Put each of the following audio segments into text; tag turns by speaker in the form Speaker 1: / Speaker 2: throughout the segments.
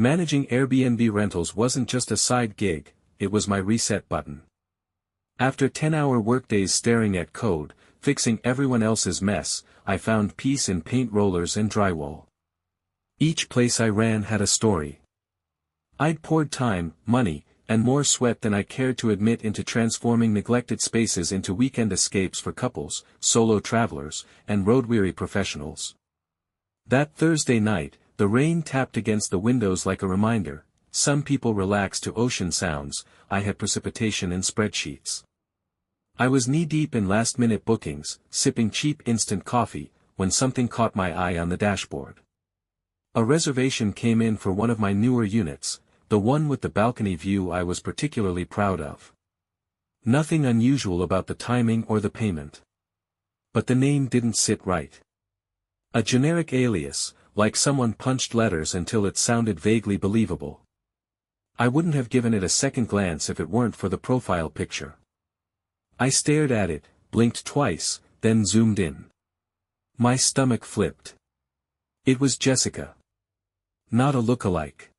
Speaker 1: Managing Airbnb rentals wasn't just a side gig, it was my reset button. After 10-hour workdays staring at code, fixing everyone else's mess, I found peace in paint rollers and drywall. Each place I ran had a story. I'd poured time, money, and more sweat than I cared to admit into transforming neglected spaces into weekend escapes for couples, solo travelers, and road-weary professionals. That Thursday night, the rain tapped against the windows like a reminder. Some people relax to ocean sounds, I had precipitation in spreadsheets. I was knee-deep in last-minute bookings, sipping cheap instant coffee, when something caught my eye on the dashboard. A reservation came in for one of my newer units, the one with the balcony view I was particularly proud of. Nothing unusual about the timing or the payment. But the name didn't sit right. A generic alias, like someone punched letters until it sounded vaguely believable. I wouldn't have given it a second glance if it weren't for the profile picture. I stared at it, blinked twice, then zoomed in. My stomach flipped. It was Jessica. Not a look-alike.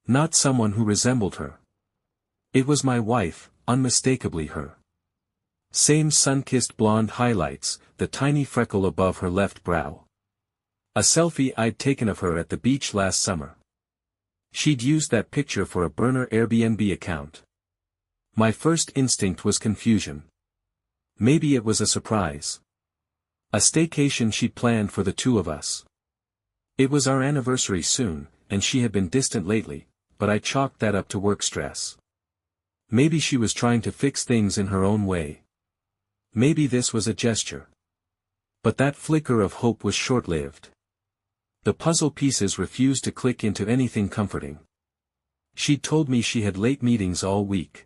Speaker 1: Not someone who resembled her. It was my wife, unmistakably her. Same sun-kissed blonde highlights, the tiny freckle above her left brow. A selfie I'd taken of her at the beach last summer. She'd used that picture for a burner Airbnb account. My first instinct was confusion. Maybe it was a surprise. A staycation she'd planned for the two of us. It was our anniversary soon, and she had been distant lately, but I chalked that up to work stress. Maybe she was trying to fix things in her own way. Maybe this was a gesture. But that flicker of hope was short-lived. The puzzle pieces refused to click into anything comforting. She'd told me she had late meetings all week.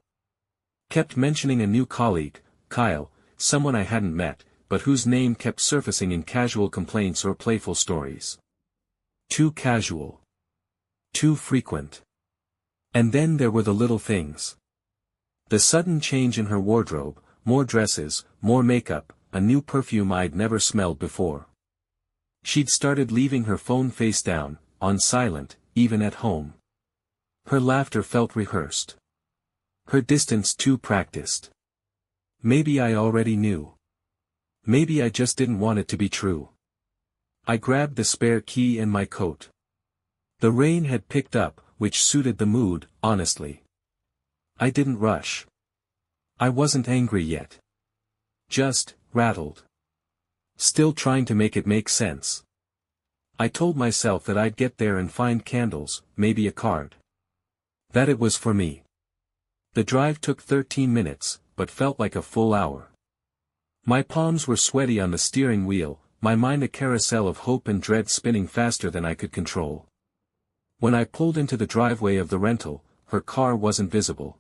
Speaker 1: Kept mentioning a new colleague, Kyle, someone I hadn't met, but whose name kept surfacing in casual complaints or playful stories. Too casual. Too frequent. And then there were the little things. The sudden change in her wardrobe, more dresses, more makeup, a new perfume I'd never smelled before. She'd started leaving her phone face down, on silent, even at home. Her laughter felt rehearsed. Her distance too practiced. Maybe I already knew. Maybe I just didn't want it to be true. I grabbed the spare key and my coat. The rain had picked up, which suited the mood, honestly. I didn't rush. I wasn't angry yet. Just rattled. Still trying to make it make sense. I told myself that I'd get there and find candles, maybe a card. That it was for me. The drive took 13 minutes, but felt like a full hour. My palms were sweaty on the steering wheel, my mind a carousel of hope and dread spinning faster than I could control. When I pulled into the driveway of the rental, her car wasn't visible.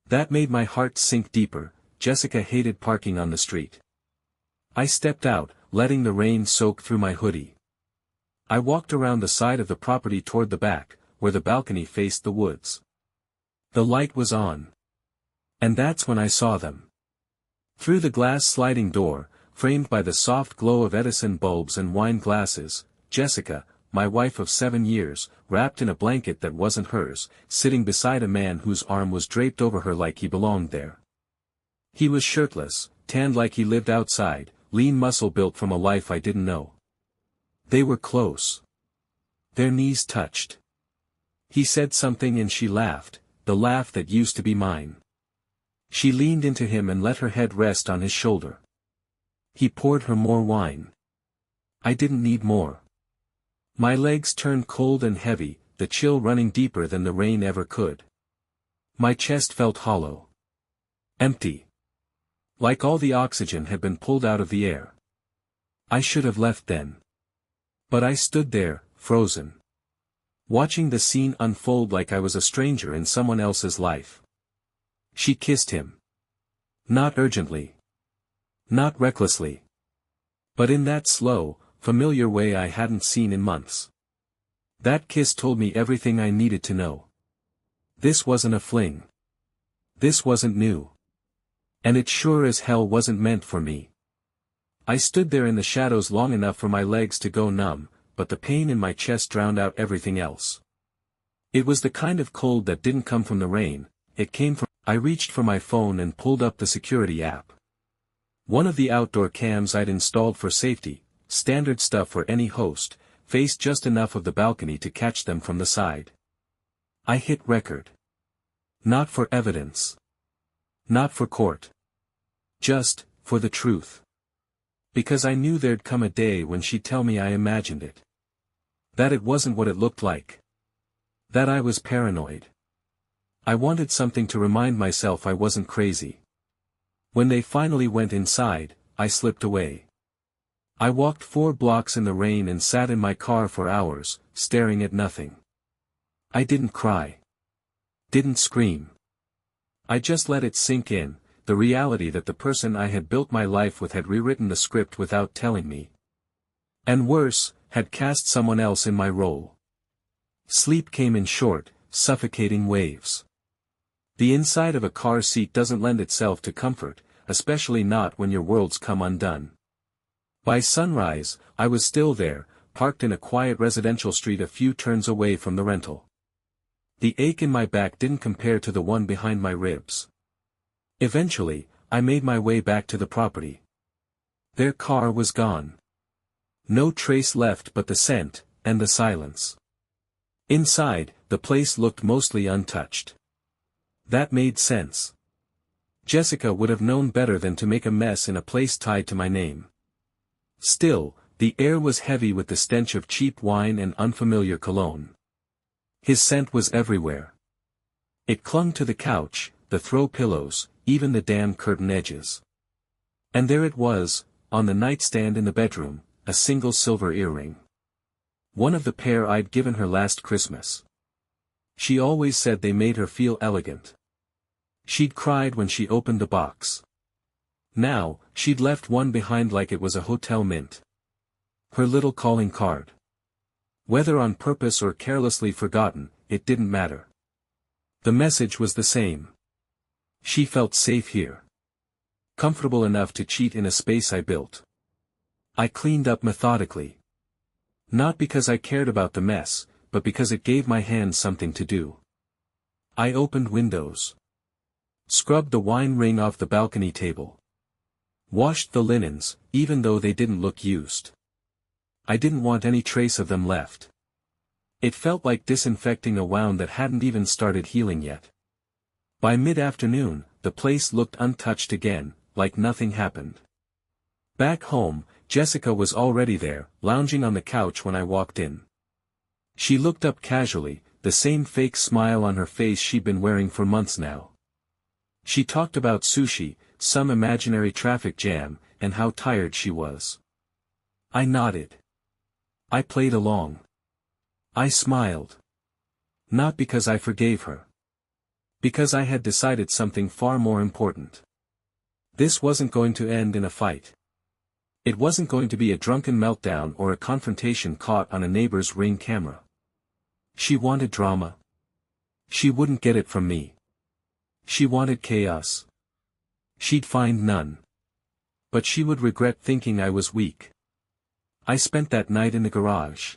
Speaker 1: That made my heart sink deeper. Jessica hated parking on the street. I stepped out, letting the rain soak through my hoodie. I walked around the side of the property toward the back, where the balcony faced the woods. The light was on. And that's when I saw them. Through the glass sliding door, framed by the soft glow of Edison bulbs and wine glasses, Jessica, my wife of 7 years, wrapped in a blanket that wasn't hers, sitting beside a man whose arm was draped over her like he belonged there. He was shirtless, tanned like he lived outside, lean muscle built from a life I didn't know. They were close. Their knees touched. He said something and she laughed, the laugh that used to be mine. She leaned into him and let her head rest on his shoulder. He poured her more wine. I didn't need more. My legs turned cold and heavy, the chill running deeper than the rain ever could. My chest felt hollow. Empty. Like all the oxygen had been pulled out of the air. I should have left then. But I stood there, frozen. Watching the scene unfold like I was a stranger in someone else's life. She kissed him. Not urgently. Not recklessly. But in that slow, familiar way I hadn't seen in months. That kiss told me everything I needed to know. This wasn't a fling. This wasn't new. And it sure as hell wasn't meant for me. I stood there in the shadows long enough for my legs to go numb, but the pain in my chest drowned out everything else. It was the kind of cold that didn't come from the rain, it came from— I reached for my phone and pulled up the security app. One of the outdoor cams I'd installed for safety, standard stuff for any host, faced just enough of the balcony to catch them from the side. I hit record. Not for evidence. Not for court. Just, for the truth. Because I knew there'd come a day when she'd tell me I imagined it. That it wasn't what it looked like. That I was paranoid. I wanted something to remind myself I wasn't crazy. When they finally went inside, I slipped away. I walked 4 blocks in the rain and sat in my car for hours, staring at nothing. I didn't cry. Didn't scream. I just let it sink in, the reality that the person I had built my life with had rewritten the script without telling me. And worse, had cast someone else in my role. Sleep came in short, suffocating waves. The inside of a car seat doesn't lend itself to comfort, especially not when your worlds come undone. By sunrise, I was still there, parked in a quiet residential street a few turns away from the rental. The ache in my back didn't compare to the one behind my ribs. Eventually, I made my way back to the property. Their car was gone. No trace left but the scent, and the silence. Inside, the place looked mostly untouched. That made sense. Jessica would have known better than to make a mess in a place tied to my name. Still, the air was heavy with the stench of cheap wine and unfamiliar cologne. His scent was everywhere. It clung to the couch, the throw pillows, even the damn curtain edges. And there it was, on the nightstand in the bedroom, a single silver earring. One of the pair I'd given her last Christmas. She always said they made her feel elegant. She'd cried when she opened the box. Now, she'd left one behind like it was a hotel mint. Her little calling card. Whether on purpose or carelessly forgotten, it didn't matter. The message was the same. She felt safe here. Comfortable enough to cheat in a space I built. I cleaned up methodically. Not because I cared about the mess, but because it gave my hands something to do. I opened windows. Scrubbed the wine ring off the balcony table. Washed the linens, even though they didn't look used. I didn't want any trace of them left. It felt like disinfecting a wound that hadn't even started healing yet. By mid-afternoon, the place looked untouched again, like nothing happened. Back home, Jessica was already there, lounging on the couch when I walked in. She looked up casually, the same fake smile on her face she'd been wearing for months now. She talked about sushi, some imaginary traffic jam, and how tired she was. I nodded. I played along. I smiled. Not because I forgave her. Because I had decided something far more important. This wasn't going to end in a fight. It wasn't going to be a drunken meltdown or a confrontation caught on a neighbor's Ring camera. She wanted drama. She wouldn't get it from me. She wanted chaos. She'd find none. But she would regret thinking I was weak. I spent that night in the garage.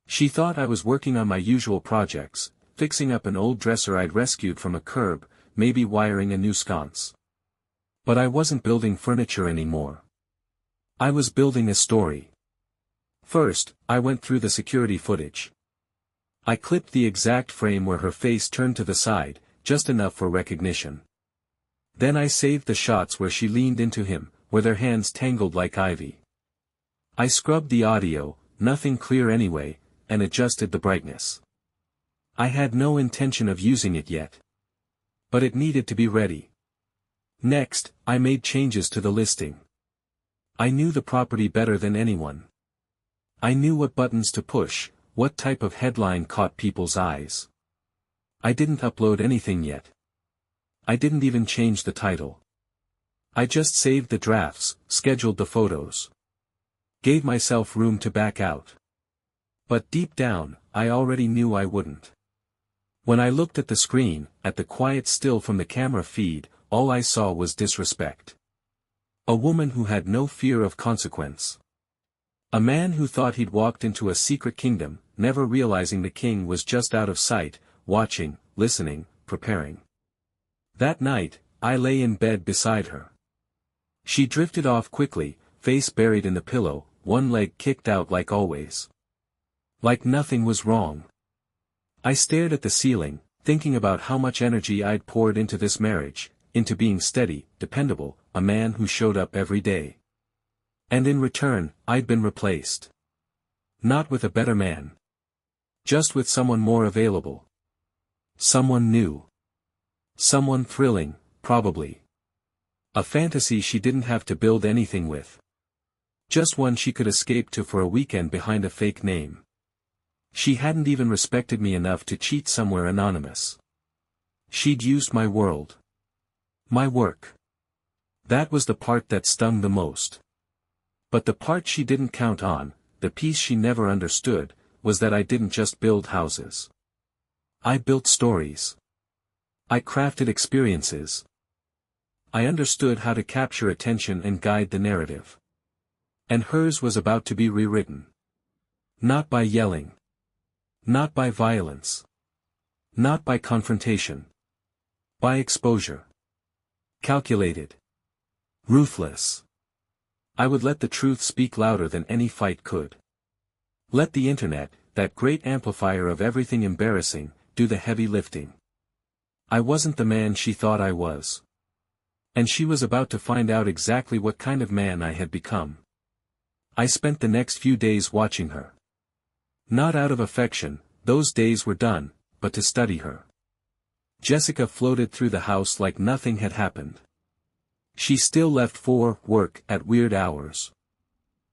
Speaker 1: She thought I was working on my usual projects, fixing up an old dresser I'd rescued from a curb, maybe wiring a new sconce. But I wasn't building furniture anymore. I was building a story. First, I went through the security footage. I clipped the exact frame where her face turned to the side, just enough for recognition. Then I saved the shots where she leaned into him, where their hands tangled like ivy. I scrubbed the audio, nothing clear anyway, and adjusted the brightness. I had no intention of using it yet. But it needed to be ready. Next, I made changes to the listing. I knew the property better than anyone. I knew what buttons to push, what type of headline caught people's eyes. I didn't upload anything yet. I didn't even change the title. I just saved the drafts, scheduled the photos. Gave myself room to back out. But deep down, I already knew I wouldn't. When I looked at the screen, at the quiet still from the camera feed, all I saw was disrespect. A woman who had no fear of consequence. A man who thought he'd walked into a secret kingdom, never realizing the king was just out of sight, watching, listening, preparing. That night, I lay in bed beside her. She drifted off quickly, face buried in the pillow, one leg kicked out like always. Like nothing was wrong. I stared at the ceiling, thinking about how much energy I'd poured into this marriage, into being steady, dependable, a man who showed up every day. And in return, I'd been replaced. Not with a better man. Just with someone more available. Someone new. Someone thrilling, probably. A fantasy she didn't have to build anything with. Just one she could escape to for a weekend behind a fake name. She hadn't even respected me enough to cheat somewhere anonymous. She'd used my world. My work. That was the part that stung the most. But the part she didn't count on, the piece she never understood, was that I didn't just build houses. I built stories. I crafted experiences. I understood how to capture attention and guide the narrative. And hers was about to be rewritten. Not by yelling. Not by violence. Not by confrontation. By exposure. Calculated. Ruthless. I would let the truth speak louder than any fight could. Let the internet, that great amplifier of everything embarrassing, do the heavy lifting. I wasn't the man she thought I was. And she was about to find out exactly what kind of man I had become. I spent the next few days watching her. Not out of affection, those days were done, but to study her. Jessica floated through the house like nothing had happened. She still left for work at weird hours.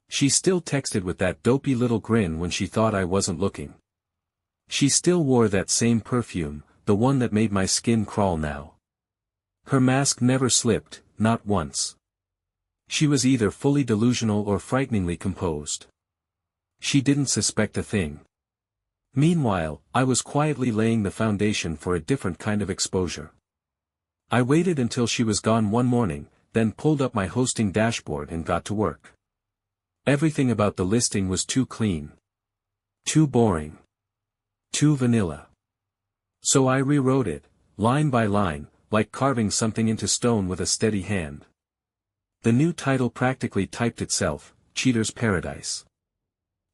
Speaker 1: She still texted with that dopey little grin when she thought I wasn't looking. She still wore that same perfume, the one that made my skin crawl now. Her mask never slipped, not once. She was either fully delusional or frighteningly composed. She didn't suspect a thing. Meanwhile, I was quietly laying the foundation for a different kind of exposure. I waited until she was gone one morning, then pulled up my hosting dashboard and got to work. Everything about the listing was too clean. Too boring. Too vanilla. So I rewrote it, line by line, like carving something into stone with a steady hand. The new title practically typed itself, Cheater's Paradise.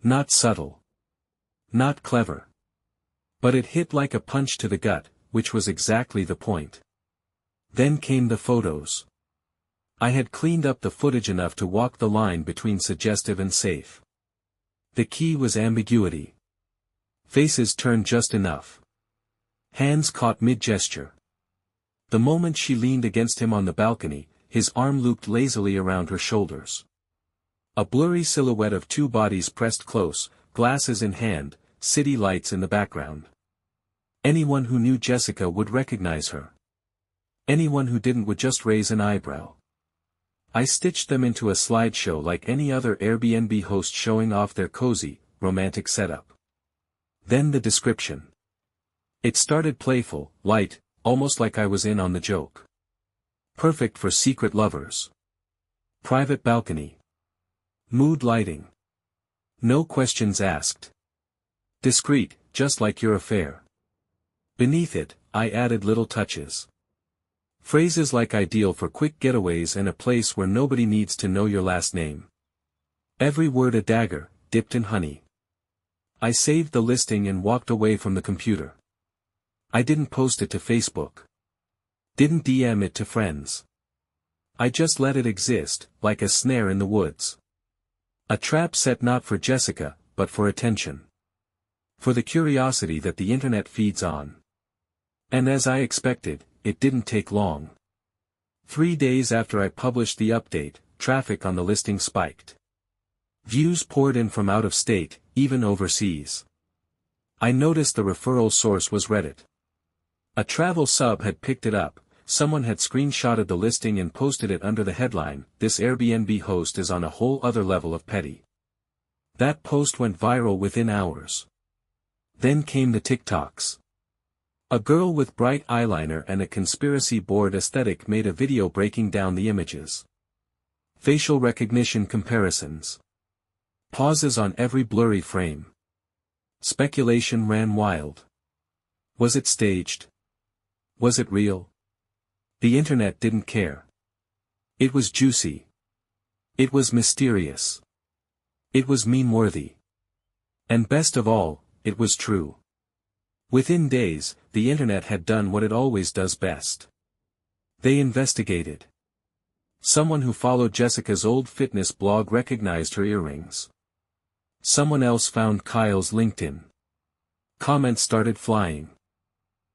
Speaker 1: Not subtle. Not clever. But it hit like a punch to the gut, which was exactly the point. Then came the photos. I had cleaned up the footage enough to walk the line between suggestive and safe. The key was ambiguity. Faces turned just enough. Hands caught mid-gesture. The moment she leaned against him on the balcony, his arm looped lazily around her shoulders. A blurry silhouette of two bodies pressed close, glasses in hand, city lights in the background. Anyone who knew Jessica would recognize her. Anyone who didn't would just raise an eyebrow. I stitched them into a slideshow like any other Airbnb host showing off their cozy, romantic setup. Then the description. It started playful, light, almost like I was in on the joke. Perfect for secret lovers. Private balcony. Mood lighting. No questions asked. Discreet, just like your affair. Beneath it, I added little touches. Phrases like ideal for quick getaways and a place where nobody needs to know your last name. Every word a dagger, dipped in honey. I saved the listing and walked away from the computer. I didn't post it to Facebook. Didn't DM it to friends. I just let it exist, like a snare in the woods. A trap set not for Jessica, but for attention. For the curiosity that the internet feeds on. And as I expected, it didn't take long. 3 days after I published the update, traffic on the listing spiked. Views poured in from out of state, even overseas. I noticed the referral source was Reddit. A travel sub had picked it up, someone had screenshotted the listing and posted it under the headline, "This Airbnb host is on a whole other level of petty." That post went viral within hours. Then came the TikToks. A girl with bright eyeliner and a conspiracy board aesthetic made a video breaking down the images. Facial recognition comparisons. Pauses on every blurry frame. Speculation ran wild. Was it staged? Was it real? The internet didn't care. It was juicy. It was mysterious. It was meme-worthy. And best of all, it was true. Within days, the internet had done what it always does best. They investigated. Someone who followed Jessica's old fitness blog recognized her earrings. Someone else found Kyle's LinkedIn. Comments started flying.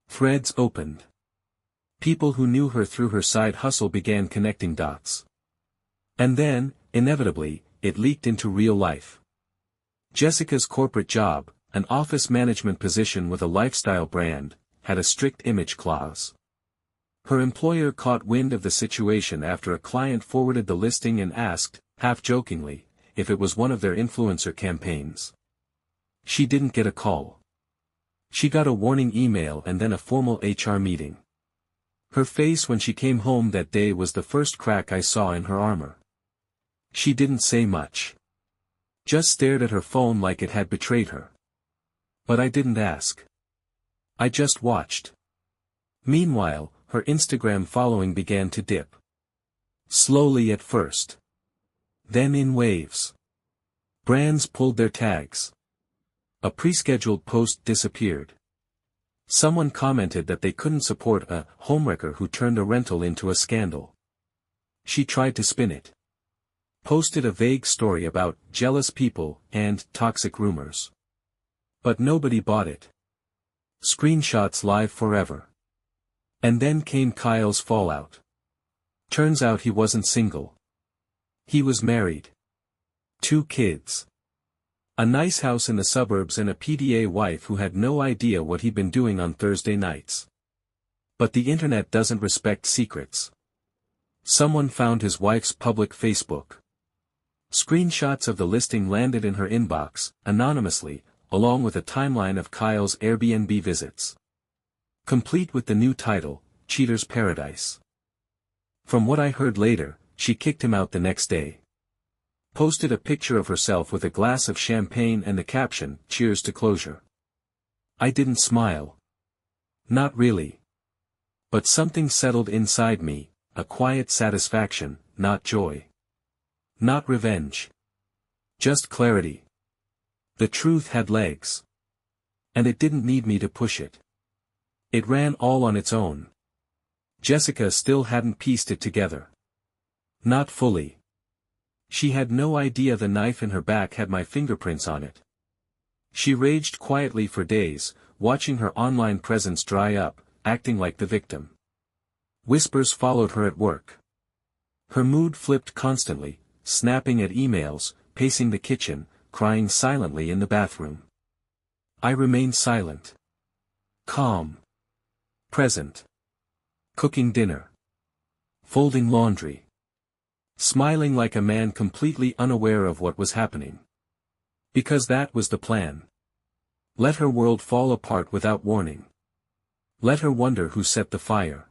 Speaker 1: Threads opened. People who knew her through her side hustle began connecting dots. And then, inevitably, it leaked into real life. Jessica's corporate job, an office management position with a lifestyle brand, had a strict image clause. Her employer caught wind of the situation after a client forwarded the listing and asked, half-jokingly, if it was one of their influencer campaigns. She didn't get a call. She got a warning email and then a formal HR meeting. Her face when she came home that day was the first crack I saw in her armor. She didn't say much. Just stared at her phone like it had betrayed her. But I didn't ask. I just watched. Meanwhile, her Instagram following began to dip. Slowly at first. Then in waves. Brands pulled their tags. A pre-scheduled post disappeared. Someone commented that they couldn't support a homewrecker who turned a rental into a scandal. She tried to spin it. Posted a vague story about jealous people and toxic rumors. But nobody bought it. Screenshots live forever. And then came Kyle's fallout. Turns out he wasn't single. He was married. 2 kids. A nice house in the suburbs and a PDA wife who had no idea what he'd been doing on Thursday nights. But the internet doesn't respect secrets. Someone found his wife's public Facebook. Screenshots of the listing landed in her inbox, anonymously, along with a timeline of Kyle's Airbnb visits. Complete with the new title, Cheater's Paradise. From what I heard later, she kicked him out the next day. Posted a picture of herself with a glass of champagne and the caption, "Cheers to closure." I didn't smile. Not really. But something settled inside me, a quiet satisfaction, not joy. Not revenge. Just clarity. The truth had legs. And it didn't need me to push it. It ran all on its own. Jessica still hadn't pieced it together. Not fully. She had no idea the knife in her back had my fingerprints on it. She raged quietly for days, watching her online presence dry up, acting like the victim. Whispers followed her at work. Her mood flipped constantly, snapping at emails, pacing the kitchen, crying silently in the bathroom. I remained silent. Calm. Present. Cooking dinner. Folding laundry. Smiling like a man completely unaware of what was happening. Because that was the plan. Let her world fall apart without warning. Let her wonder who set the fire.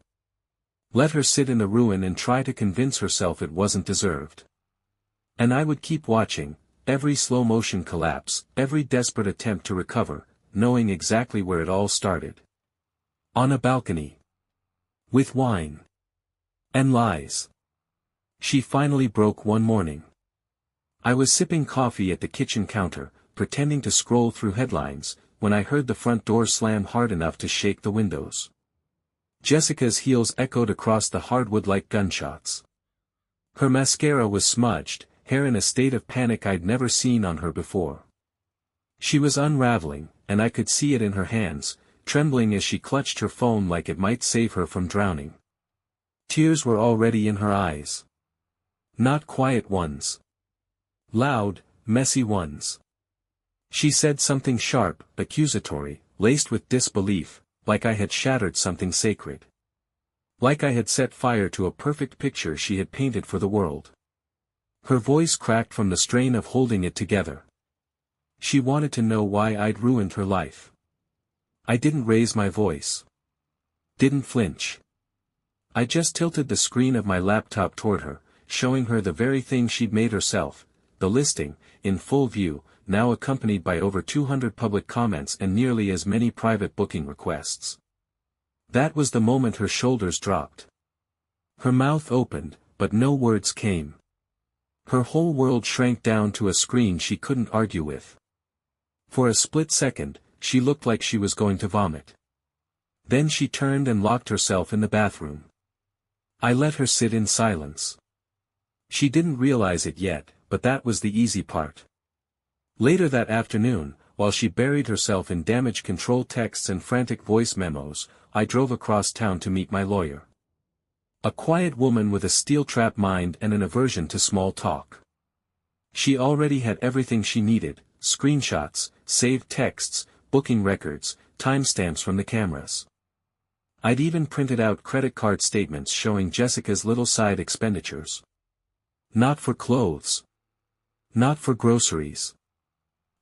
Speaker 1: Let her sit in the ruin and try to convince herself it wasn't deserved. And I would keep watching, every slow-motion collapse, every desperate attempt to recover, knowing exactly where it all started. On a balcony. With wine. And lies. She finally broke one morning. I was sipping coffee at the kitchen counter, pretending to scroll through headlines, when I heard the front door slam hard enough to shake the windows. Jessica's heels echoed across the hardwood like gunshots. Her mascara was smudged, hair in a state of panic I'd never seen on her before. She was unraveling, and I could see it in her hands, trembling as she clutched her phone like it might save her from drowning. Tears were already in her eyes. Not quiet ones. Loud, messy ones. She said something sharp, accusatory, laced with disbelief, like I had shattered something sacred. Like I had set fire to a perfect picture she had painted for the world. Her voice cracked from the strain of holding it together. She wanted to know why I'd ruined her life. I didn't raise my voice. Didn't flinch. I just tilted the screen of my laptop toward her, showing her the very thing she'd made herself, the listing, in full view, now accompanied by over 200 public comments and nearly as many private booking requests. That was the moment her shoulders dropped. Her mouth opened, but no words came. Her whole world shrank down to a screen she couldn't argue with. For a split second, she looked like she was going to vomit. Then she turned and locked herself in the bathroom. I let her sit in silence. She didn't realize it yet, but that was the easy part. Later that afternoon, while she buried herself in damage control texts and frantic voice memos, I drove across town to meet my lawyer. A quiet woman with a steel-trap mind and an aversion to small talk. She already had everything she needed: screenshots, saved texts, booking records, timestamps from the cameras. I'd even printed out credit card statements showing Jessica's little side expenditures. Not for clothes. Not for groceries.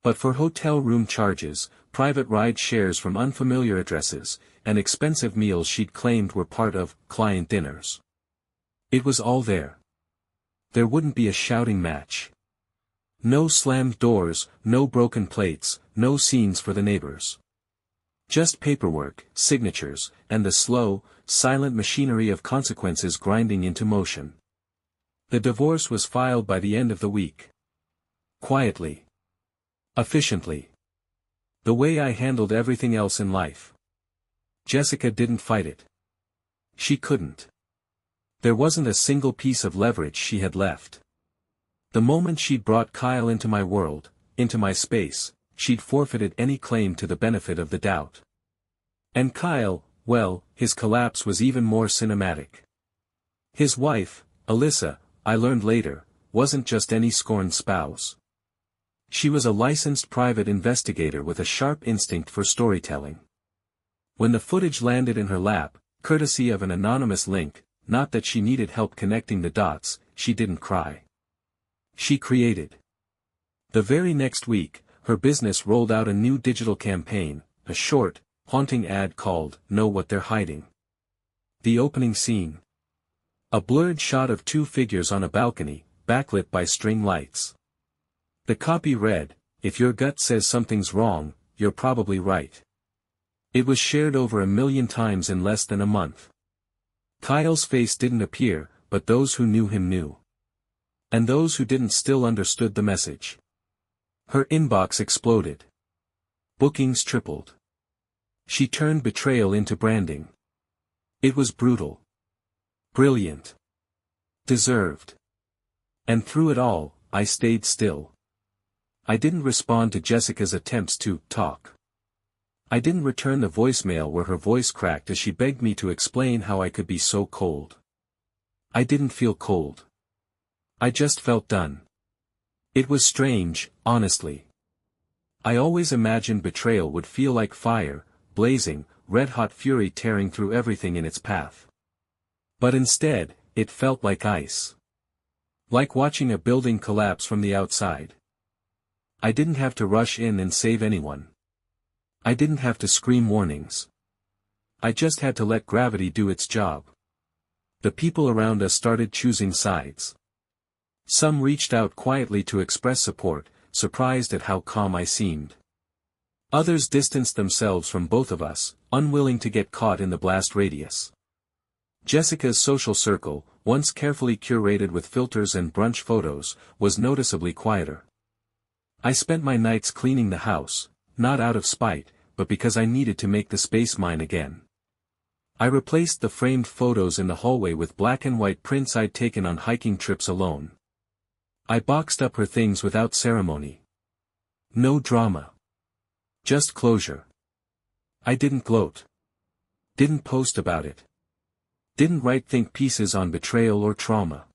Speaker 1: But for hotel room charges, private ride shares from unfamiliar addresses, and expensive meals she'd claimed were part of client dinners. It was all there. There wouldn't be a shouting match. No slammed doors, no broken plates, no scenes for the neighbors. Just paperwork, signatures, and the slow, silent machinery of consequences grinding into motion. The divorce was filed by the end of the week. Quietly. Efficiently. The way I handled everything else in life. Jessica didn't fight it. She couldn't. There wasn't a single piece of leverage she had left. The moment she'd brought Kyle into my world, into my space, she'd forfeited any claim to the benefit of the doubt. And Kyle, well, his collapse was even more cinematic. His wife, Alyssa, I learned later, wasn't just any scorned spouse. She was a licensed private investigator with a sharp instinct for storytelling. When the footage landed in her lap, courtesy of an anonymous link, not that she needed help connecting the dots, she didn't cry. She created. The very next week, her business rolled out a new digital campaign, a short, haunting ad called "Know What They're Hiding." The opening scene. A blurred shot of two figures on a balcony, backlit by string lights. The copy read, "If your gut says something's wrong, you're probably right." It was shared over 1 million times in less than a month. Kyle's face didn't appear, but those who knew him knew. And those who didn't still understood the message. Her inbox exploded. Bookings tripled. She turned betrayal into branding. It was brutal. Brilliant. Deserved. And through it all, I stayed still. I didn't respond to Jessica's attempts to talk. I didn't return the voicemail where her voice cracked as she begged me to explain how I could be so cold. I didn't feel cold. I just felt done. It was strange, honestly. I always imagined betrayal would feel like fire, blazing, red-hot fury tearing through everything in its path. But instead, it felt like ice. Like watching a building collapse from the outside. I didn't have to rush in and save anyone. I didn't have to scream warnings. I just had to let gravity do its job. The people around us started choosing sides. Some reached out quietly to express support, surprised at how calm I seemed. Others distanced themselves from both of us, unwilling to get caught in the blast radius. Jessica's social circle, once carefully curated with filters and brunch photos, was noticeably quieter. I spent my nights cleaning the house, not out of spite, but because I needed to make the space mine again. I replaced the framed photos in the hallway with black and white prints I'd taken on hiking trips alone. I boxed up her things without ceremony. No drama. Just closure. I didn't gloat. Didn't post about it. Didn't write think pieces on betrayal or trauma.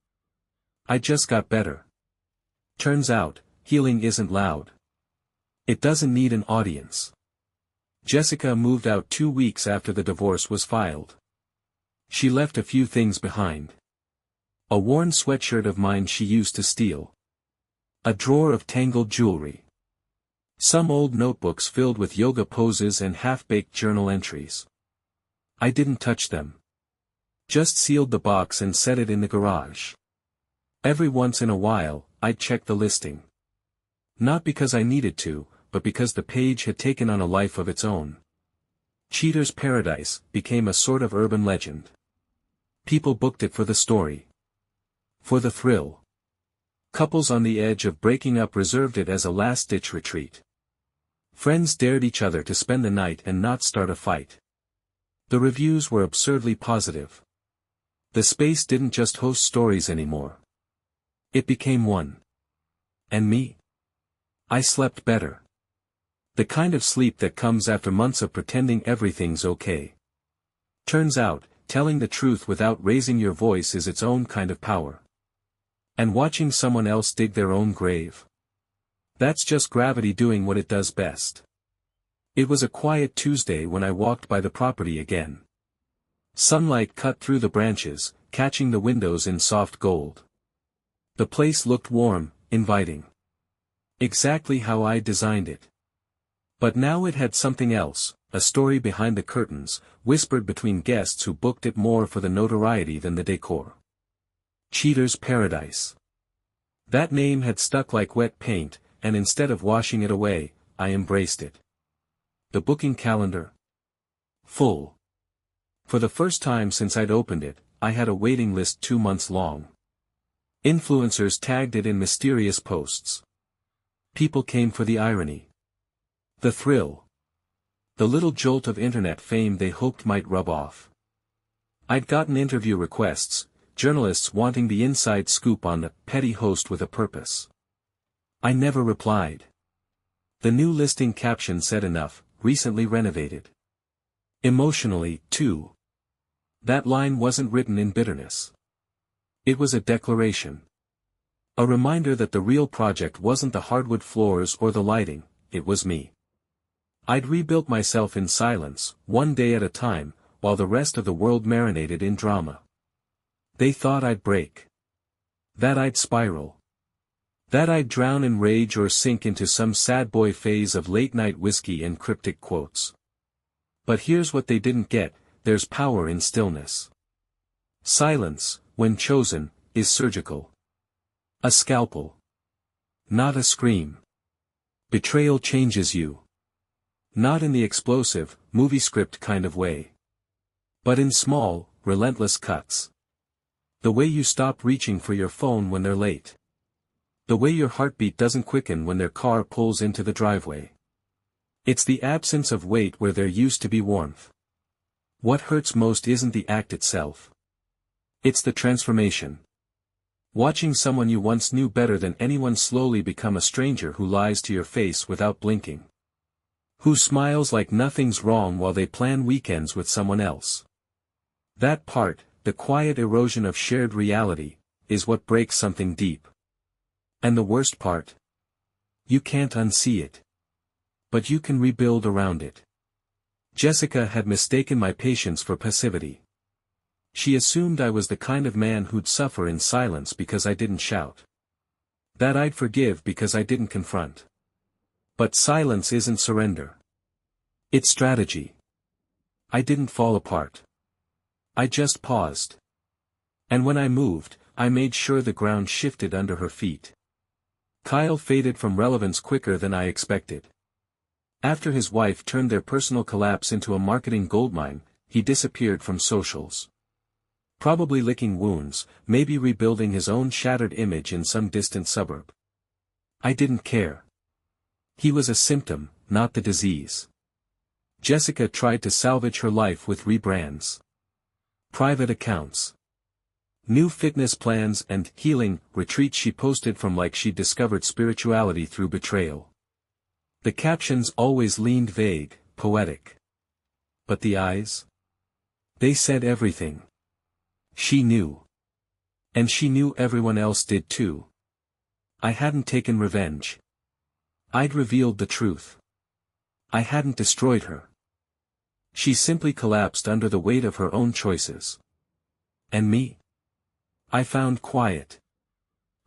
Speaker 1: I just got better. Turns out, healing isn't loud. It doesn't need an audience. Jessica moved out 2 weeks after the divorce was filed. She left a few things behind. A worn sweatshirt of mine she used to steal. A drawer of tangled jewelry. Some old notebooks filled with yoga poses and half-baked journal entries. I didn't touch them. Just sealed the box and set it in the garage. Every once in a while, I'd check the listing. Not because I needed to, but because the page had taken on a life of its own. Cheater's Paradise became a sort of urban legend. People booked it for the story. For the thrill. Couples on the edge of breaking up reserved it as a last-ditch retreat. Friends dared each other to spend the night and not start a fight. The reviews were absurdly positive. The space didn't just host stories anymore. It became one. And me? I slept better. The kind of sleep that comes after months of pretending everything's okay. Turns out, telling the truth without raising your voice is its own kind of power. And watching someone else dig their own grave. That's just gravity doing what it does best. It was a quiet Tuesday when I walked by the property again. Sunlight cut through the branches, catching the windows in soft gold. The place looked warm, inviting. Exactly how I designed it. But now it had something else, a story behind the curtains, whispered between guests who booked it more for the notoriety than the decor. Cheater's Paradise. That name had stuck like wet paint, and instead of washing it away, I embraced it. The booking calendar? Full. For the first time since I'd opened it, I had a waiting list 2 months long. Influencers tagged it in mysterious posts. People came for the irony. The thrill. The little jolt of internet fame they hoped might rub off. I'd gotten interview requests, journalists wanting the inside scoop on the petty host with a purpose. I never replied. The new listing caption said enough, recently renovated. Emotionally, too. That line wasn't written in bitterness. It was a declaration. A reminder that the real project wasn't the hardwood floors or the lighting, it was me. I'd rebuilt myself in silence, one day at a time, while the rest of the world marinated in drama. They thought I'd break. That I'd spiral. That I'd drown in rage or sink into some sad boy phase of late-night whiskey and cryptic quotes. But here's what they didn't get, there's power in stillness. Silence, when chosen, is surgical. A scalpel. Not a scream. Betrayal changes you. Not in the explosive, movie script kind of way. But in small, relentless cuts. The way you stop reaching for your phone when they're late. The way your heartbeat doesn't quicken when their car pulls into the driveway. It's the absence of weight where there used to be warmth. What hurts most isn't the act itself. It's the transformation. Watching someone you once knew better than anyone slowly become a stranger who lies to your face without blinking. Who smiles like nothing's wrong while they plan weekends with someone else. That part, the quiet erosion of shared reality, is what breaks something deep. And the worst part? You can't unsee it. But you can rebuild around it. Jessica had mistaken my patience for passivity. She assumed I was the kind of man who'd suffer in silence because I didn't shout. That I'd forgive because I didn't confront. But silence isn't surrender. It's strategy. I didn't fall apart. I just paused. And when I moved, I made sure the ground shifted under her feet. Kyle faded from relevance quicker than I expected. After his wife turned their personal collapse into a marketing goldmine, he disappeared from socials. Probably licking wounds, maybe rebuilding his own shattered image in some distant suburb. I didn't care. He was a symptom, not the disease. Jessica tried to salvage her life with rebrands. Private accounts. New fitness plans and healing retreats she posted from like she'd discovered spirituality through betrayal. The captions always leaned vague, poetic. But the eyes? They said everything. She knew. And she knew everyone else did too. I hadn't taken revenge. I'd revealed the truth. I hadn't destroyed her. She simply collapsed under the weight of her own choices. And me? I found quiet.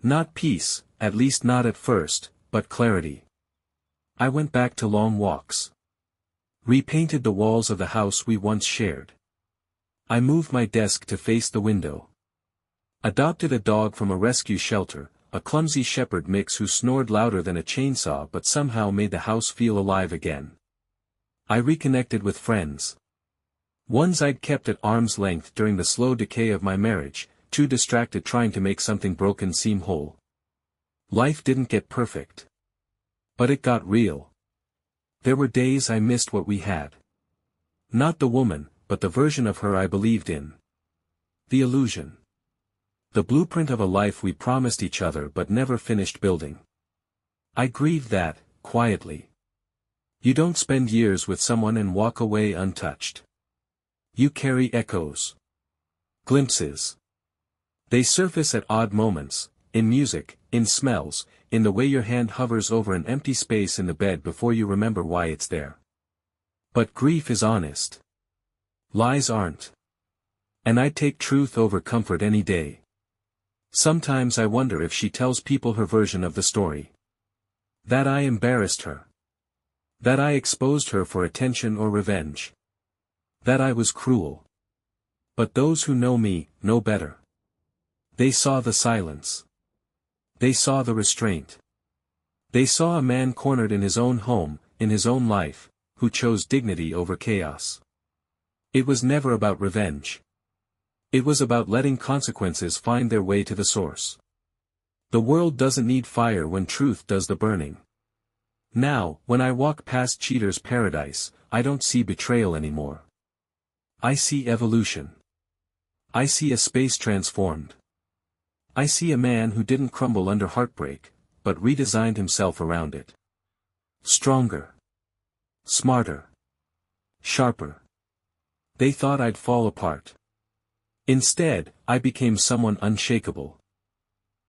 Speaker 1: Not peace, at least not at first, but clarity. I went back to long walks. Repainted the walls of the house we once shared. I moved my desk to face the window. Adopted a dog from a rescue shelter, a clumsy shepherd mix who snored louder than a chainsaw but somehow made the house feel alive again. I reconnected with friends. Ones I'd kept at arm's length during the slow decay of my marriage, too distracted trying to make something broken seem whole. Life didn't get perfect. But it got real. There were days I missed what we had. Not the woman, but the version of her I believed in. The illusion. The blueprint of a life we promised each other but never finished building. I grieved that, quietly. You don't spend years with someone and walk away untouched. You carry echoes. Glimpses. They surface at odd moments, in music, in smells, in the way your hand hovers over an empty space in the bed before you remember why it's there. But grief is honest. Lies aren't. And I'd take truth over comfort any day. Sometimes I wonder if she tells people her version of the story. That I embarrassed her. That I exposed her for attention or revenge. That I was cruel. But those who know me, know better. They saw the silence. They saw the restraint. They saw a man cornered in his own home, in his own life, who chose dignity over chaos. It was never about revenge. It was about letting consequences find their way to the source. The world doesn't need fire when truth does the burning. Now, when I walk past Cheater's Paradise, I don't see betrayal anymore. I see evolution. I see a space transformed. I see a man who didn't crumble under heartbreak, but redesigned himself around it. Stronger. Smarter. Sharper. They thought I'd fall apart. Instead, I became someone unshakable.